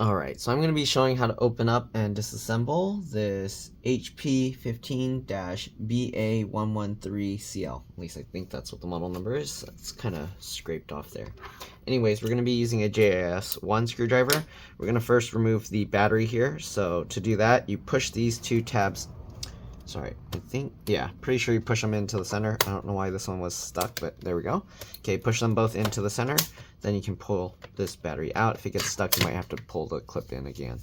Alright, so I'm going to be showing how to open up and disassemble this HP 15-BA113CL. At least I think that's what the model number is. It's kind of scraped off there. Anyways, we're going to be using a JIS1 screwdriver. We're going to first remove the battery here. So to do that, you push these two tabs. Sorry, pretty sure you push them into the center. I don't know why this one was stuck, but there we go. Okay, push them both into the center. Then you can pull this battery out. If it gets stuck, you might have to pull the clip in again.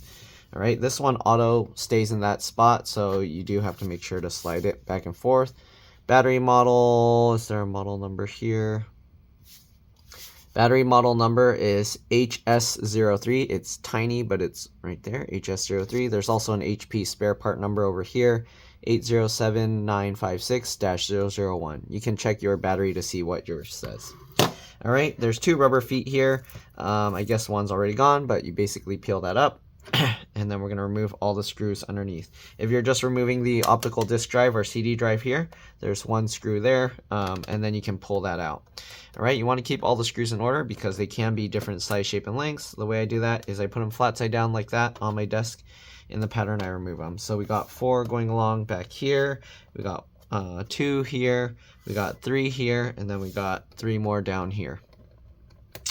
All right, this one auto stays in that spot, so you do have to make sure to slide it back and forth. Battery model, is there a model number here? Battery model number is HS03. It's tiny, but it's right there, HS03. There's also an HP spare part number over here, 807956-001. You can check your battery to see what yours says. All right, there's two rubber feet here. I guess one's already gone, but you basically peel that up. And then we're going to remove all the screws underneath. If you're just removing the optical disk drive or CD drive here, there's one screw there, and then you can pull that out. All right, you want to keep all the screws in order because they can be different size, shape, and lengths. The way I do that is I put them flat side down like that on my desk. In the pattern, I remove them. So we got 4 going along back here. We got 2 here. We got 3 here, and then we got 3 more down here.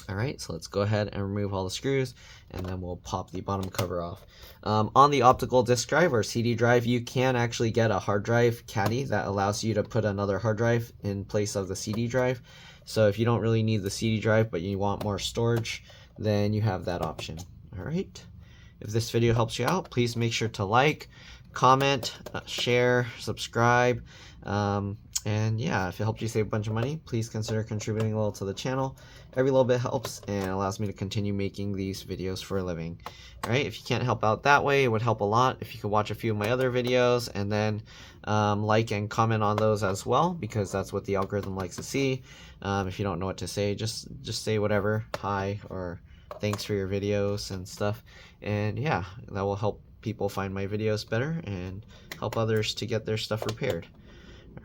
All right, so let's go ahead and remove all the screws, and then we'll pop the bottom cover off. On the optical disk drive or CD drive, you can actually get a hard drive caddy that allows you to put another hard drive in place of the CD drive. So if you don't really need the CD drive, but you want more storage, then you have that option. All right. If this video helps you out, please make sure to like, comment, share, subscribe. And yeah, if it helped you save a bunch of money, please consider contributing a little to the channel. Every little bit helps and allows me to continue making these videos for a living. All right, if you can't help out that way, it would help a lot if you could watch a few of my other videos and then like and comment on those as well, because that's what the algorithm likes to see. If you don't know what to say, just say whatever, hi or thanks for your videos and stuff. And yeah, that will help people find my videos better and help others to get their stuff repaired.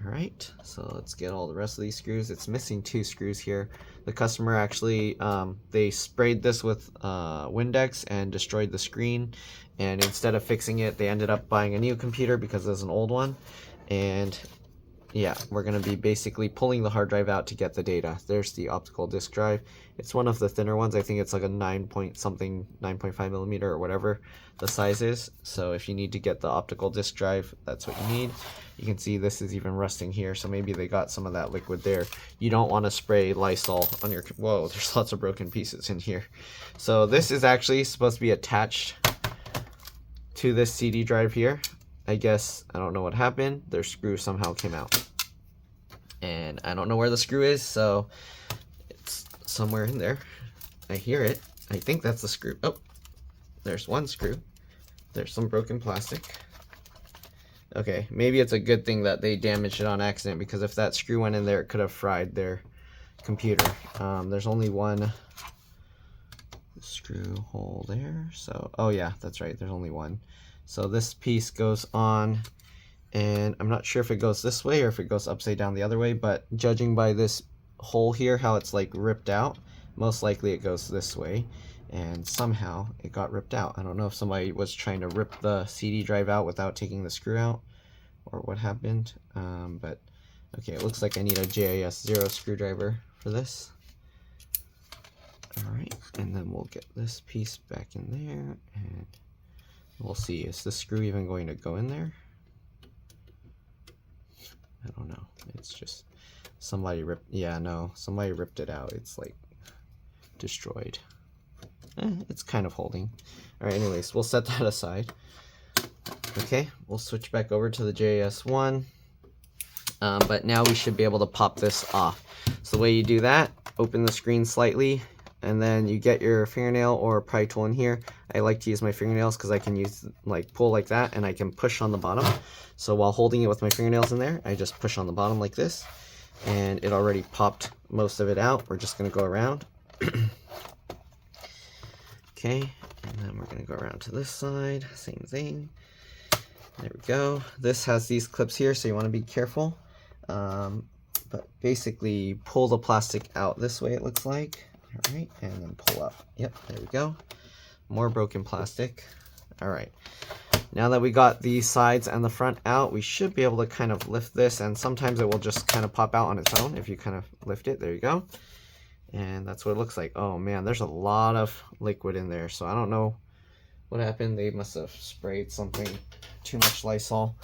Alright, so let's get all the rest of these screws. It's missing 2 screws here. The customer actually, they sprayed this with Windex and destroyed the screen. And instead of fixing it, they ended up buying a new computer because there's an old one. And yeah, we're going to be basically pulling the hard drive out to get the data. There's the optical disk drive. It's one of the thinner ones. I think it's like a 9.5 millimeter or whatever the size is. So if you need to get the optical disk drive, that's what you need. You can see this is even rusting here, so maybe they got some of that liquid there. You don't want to spray Lysol on your... Whoa, there's lots of broken pieces in here. So this is actually supposed to be attached to this CD drive here. I guess, I don't know what happened. Their screw somehow came out. And I don't know where the screw is, so it's somewhere in there. I hear it. I think that's the screw. Oh, there's one screw. There's some broken plastic. Okay, maybe it's a good thing that they damaged it on accident, because if that screw went in there, it could have fried their computer. There's only one screw hole there. So, oh yeah, that's right. There's only one. So this piece goes on, and I'm not sure if it goes this way or if it goes upside down the other way, but judging by this hole here, how it's like ripped out, most likely it goes this way, and somehow it got ripped out. I don't know if somebody was trying to rip the CD drive out without taking the screw out or what happened, but okay, it looks like I need a JIS0 screwdriver for this. All right, and then we'll get this piece back in there, and we'll see, is the screw even going to go in there? I don't know. It's just somebody ripped, yeah, no, somebody ripped it out. It's like destroyed. It's kind of holding. All right, anyways, we'll set that aside. Okay, we'll switch back over to the JS1. But now we should be able to pop this off. So the way you do that, open the screen slightly, and then you get your fingernail or pry tool in here. I like to use my fingernails because I can use, like, pull like that, and I can push on the bottom. So while holding it with my fingernails in there, I just push on the bottom like this, and it already popped most of it out. We're just going to go around. Okay, and then we're going to go around to this side, same thing. There we go. This has these clips here, so you want to be careful. But basically, pull the plastic out this way, it looks like. All right, and then pull up. Yep, there we go. more broken plastic. All right. Now that we got the sides and the front out, we should be able to kind of lift this, and sometimes it will just kind of pop out on its own if you kind of lift it. There you go. And that's what it looks like. Oh man, there's a lot of liquid in there, so I don't know what happened. They must have sprayed something, too much Lysol.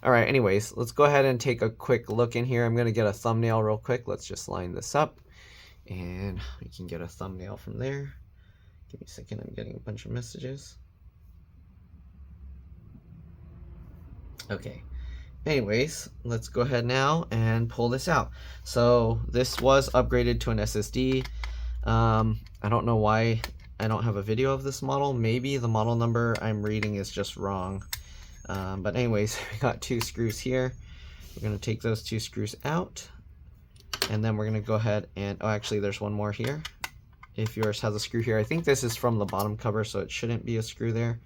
All right, anyways, let's go ahead and take a quick look in here. I'm gonna get a thumbnail real quick. Let's just line this up, and we can get a thumbnail from there. Give me a second, I'm getting a bunch of messages. Okay, anyways, let's go ahead now and pull this out. So this was upgraded to an SSD. I don't know why I don't have a video of this model. Maybe the model number I'm reading is just wrong. But anyways, we got 2 screws here. We're going to take those 2 screws out, and then we're going to go ahead and, oh, actually there's one more here. If yours has a screw here, I think this is from the bottom cover, so it shouldn't be a screw there.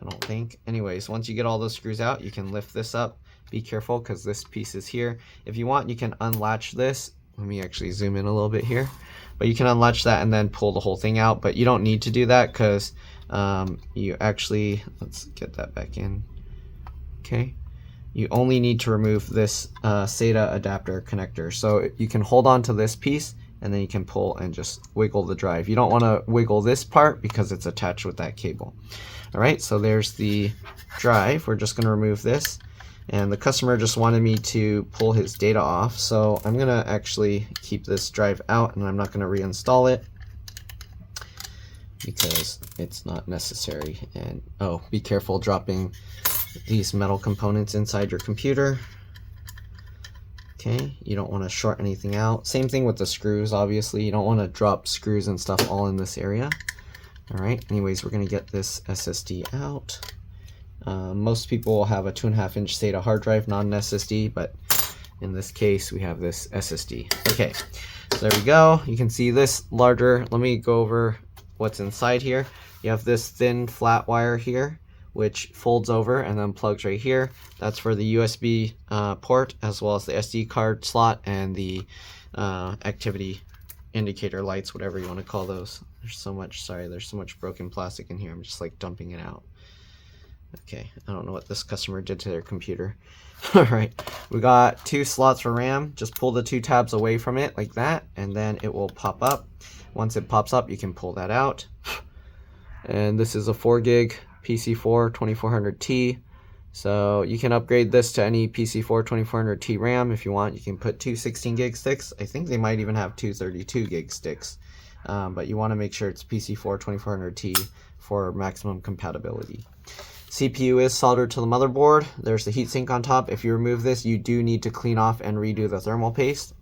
I don't think. Anyways, once you get all those screws out, you can lift this up. Be careful because this piece is here. If you want, you can unlatch this. Let me actually zoom in a little bit here. But you can unlatch that and then pull the whole thing out. But you don't need to do that because you actually, let's get that back in. Okay. You only need to remove this SATA adapter connector. So you can hold on to this piece and then you can pull and just wiggle the drive. You don't want to wiggle this part because it's attached with that cable. All right, so there's the drive. We're just going to remove this. And the customer just wanted me to pull his data off. So I'm going to actually keep this drive out, and I'm not going to reinstall it because it's not necessary. And oh, be careful dropping these metal components inside your computer. Okay, you don't want to short anything out. Same thing with the screws, obviously. You don't want to drop screws and stuff all in this area. All right, anyways, we're going to get this SSD out. Most people will have a 2.5-inch SATA hard drive, not an SSD, but in this case, we have this SSD. Okay, so there we go. You can see this larger. Let me go over what's inside here. You have this thin flat wire here, which folds over and then plugs right here. That's for the USB port, as well as the SD card slot and the activity indicator lights, whatever you want to call those. There's so much, sorry, there's so much broken plastic in here. I'm just like dumping it out. Okay, I don't know what this customer did to their computer. All right, we got 2 slots for RAM. Just pull the 2 tabs away from it like that, and then it will pop up. Once it pops up, you can pull that out. And this is a 4 gig PC4 2400T. So you can upgrade this to any PC4 2400T RAM if you want. You can put 2 16 gig sticks. I think they might even have 2 32 gig sticks. But you want to make sure it's PC4 2400T for maximum compatibility. CPU is soldered to the motherboard. There's the heatsink on top. If you remove this, you do need to clean off and redo the thermal paste.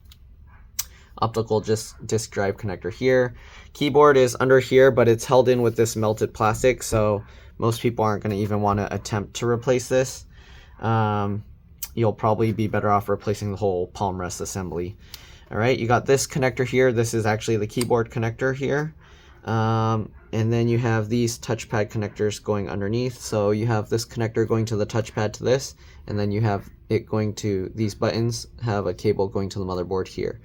Optical disk drive connector here. Keyboard is under here, but it's held in with this melted plastic, so most people aren't going to even want to attempt to replace this. You'll probably be better off replacing the whole palm rest assembly. All right, you got this connector here. This is actually the keyboard connector here. And then you have these touchpad connectors going underneath. So you have this connector going to the touchpad to this, and then you have it going to these buttons, have a cable going to the motherboard here.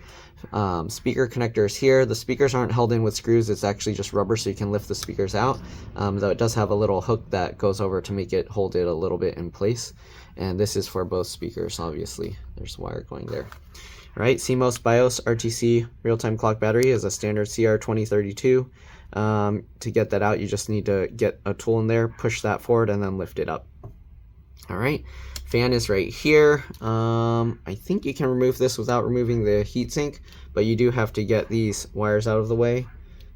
Speaker connectors here. The speakers aren't held in with screws. It's actually just rubber, so you can lift the speakers out. Though it does have a little hook that goes over to make it hold it a little bit in place. And this is for both speakers, obviously. There's wire going there. All right, CMOS BIOS RTC real-time clock battery is a standard CR2032. To get that out, you just need to get a tool in there, push that forward, and then lift it up. All right, fan is right here. I think you can remove this without removing the heatsink, but you do have to get these wires out of the way.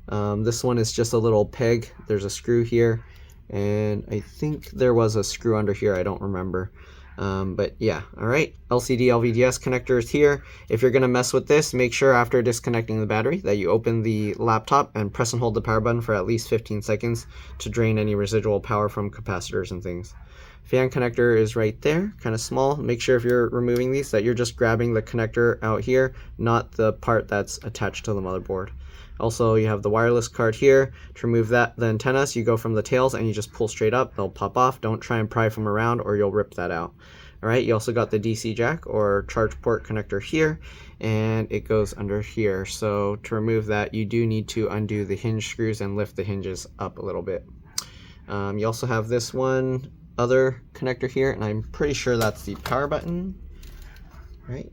This one is just a little peg. There's a screw here, and I think there was a screw under here. I don't remember. But yeah, all right, LCD LVDS connector is here. If you're gonna mess with this, make sure after disconnecting the battery that you open the laptop and press and hold the power button for at least 15 seconds to drain any residual power from capacitors and things. Fan connector is right there, kind of small. Make sure if you're removing these that you're just grabbing the connector out here, not the part that's attached to the motherboard. Also, you have the wireless card here. To remove the antennas, you go from the tails and you just pull straight up. They'll pop off. Don't try and pry from around or you'll rip that out. All right, you also got the DC jack or charge port connector here, and it goes under here. So to remove that, you do need to undo the hinge screws and lift the hinges up a little bit. You also have this one other connector here, and I'm pretty sure that's the power button, right?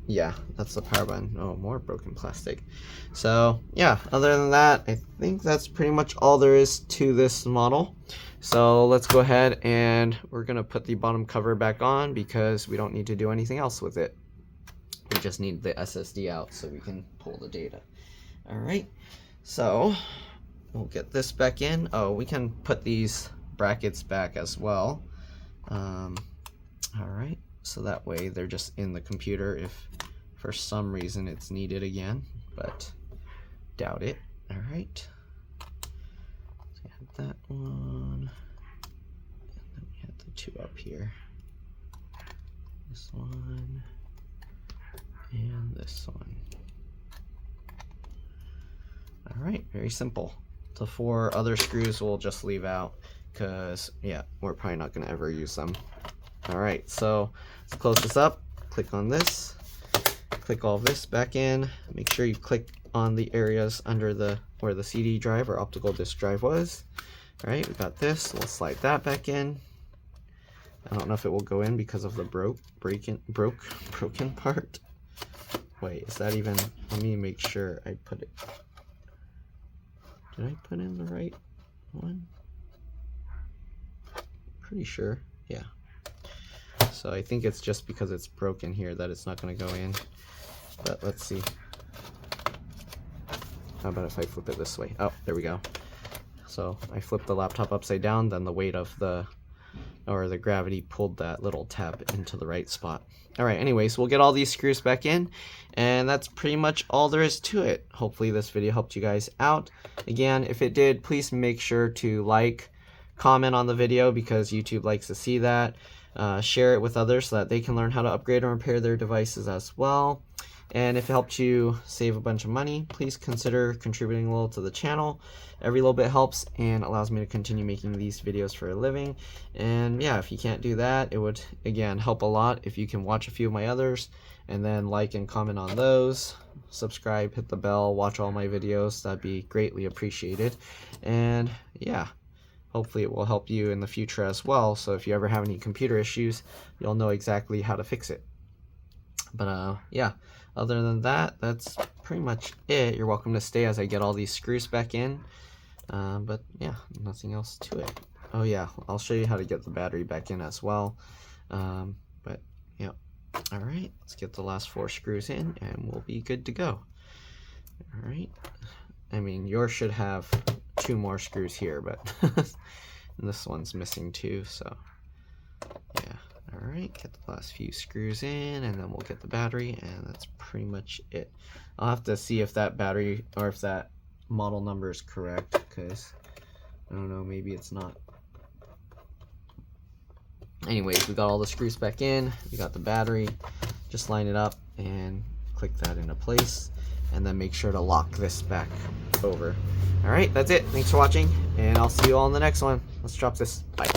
Yeah, that's the power button. Oh, more broken plastic. So yeah, other than that, I think that's pretty much all there is to this model. So let's go ahead and we're gonna put the bottom cover back on because we don't need to do anything else with it. We just need the SSD out so we can pull the data. All right, so we'll get this back in. Oh, we can put these brackets back as well. All right, so that way they're just in the computer if for some reason it's needed again, but doubt it. All right, so we have that one, and then we have the two up here. This one and this one. All right, very simple. The 4 other screws we'll just leave out because, yeah, we're probably not going to ever use them. All right, so let's close this up. Click on this. Click all of this back in. Make sure you click on the areas under where the CD drive or optical disc drive was. All right, we got this. We'll slide that back in. I don't know if it will go in because of the broken part. Wait, is that even? Let me make sure I put it. Did I put in the right one? Pretty sure, yeah. So I think it's just because it's broken here that it's not going to go in. But let's see. How about if I flip it this way? Oh, there we go. So I flipped the laptop upside down, then the weight of the gravity pulled that little tab into the right spot. All right, anyways, we'll get all these screws back in, and that's pretty much all there is to it. Hopefully this video helped you guys out. Again, if it did, please make sure to like, comment on the video because YouTube likes to see that. Share it with others so that they can learn how to upgrade and repair their devices as well. And if it helped you save a bunch of money, please consider contributing a little to the channel. Every little bit helps and allows me to continue making these videos for a living. And yeah, if you can't do that, it would, again, help a lot if you can watch a few of my others and then like and comment on those. Subscribe, hit the bell, watch all my videos. That'd be greatly appreciated. And yeah, hopefully it will help you in the future as well. So if you ever have any computer issues, you'll know exactly how to fix it. But yeah, other than that, that's pretty much it. You're welcome to stay as I get all these screws back in. But yeah, nothing else to it. Oh yeah, I'll show you how to get the battery back in as well. But yeah, all right, let's get the last 4 screws in and we'll be good to go. All right, I mean, yours should have 2 more screws here, but this one's missing 2, so yeah. All right, get the last few screws in and then we'll get the battery, and that's pretty much it. I'll have to see if that battery or if that model number is correct because I don't know, maybe it's not. Anyways, we got all the screws back in, we got the battery. Just line it up and click that into place and then make sure to lock this back over. All right, that's it. Thanks for watching and I'll see you all in the next one. Let's drop this. Bye.